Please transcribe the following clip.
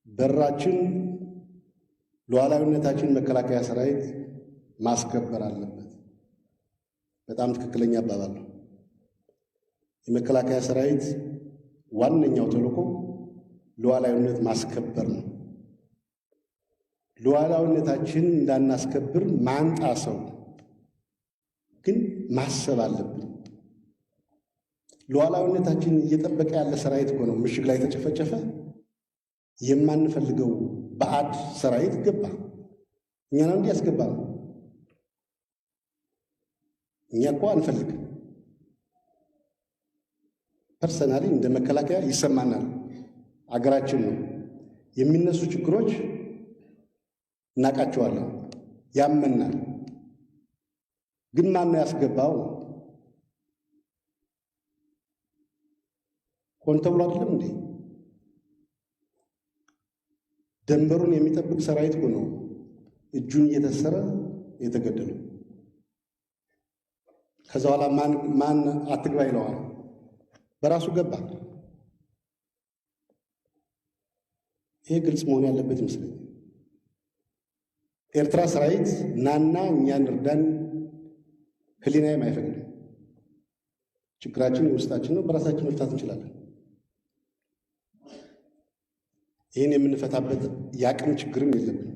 በራችን ሉዓላዊነታችን መከላከያ ሰራዊት ማስከበር አለበት። በጣም ትክክለኛ አባባል ነው። የመከላከያ ሰራዊት ዋነኛው ተልዕኮ ሉዓላዊነት ማስከበር ነው። ሉዓላዊነታችን እንዳናስከብር ማንጣሰው ግን ማሰብ አለብን። ሉዓላዊነታችን እየጠበቀ ያለ ሰራዊት እኮ ነው ምሽግ ላይ ተጨፈጨፈ። የማንፈልገው ባዕድ ሰራዊት ገባ። እኛ ነው እንዲህ ያስገባ ነው። እኛ እኮ አንፈልግም። ፐርሰናሊ እንደ መከላከያ ይሰማናል። አገራችን ነው። የሚነሱ ችግሮች እናቃቸዋለን፣ ያመናል። ግን ማን ነው ያስገባው? ሆን ተብሎ አይደለም እንዴ? ደንበሩን የሚጠብቅ ሰራዊት እኮ ነው እጁን እየተሰረ የተገደለው። ከዛ በኋላ ማን አትግባ ይለዋል? በራሱ ገባ። ይሄ ግልጽ መሆን ያለበት ይመስለኛል። ኤርትራ ሰራዊት ናና እኛን እርዳን ህሊናዬም አይፈቅድም። ችግራችን ውስጣችን ነው፣ በራሳችን መፍታት እንችላለን። ይህን የምንፈታበት የአቅም ችግርም የለብንም።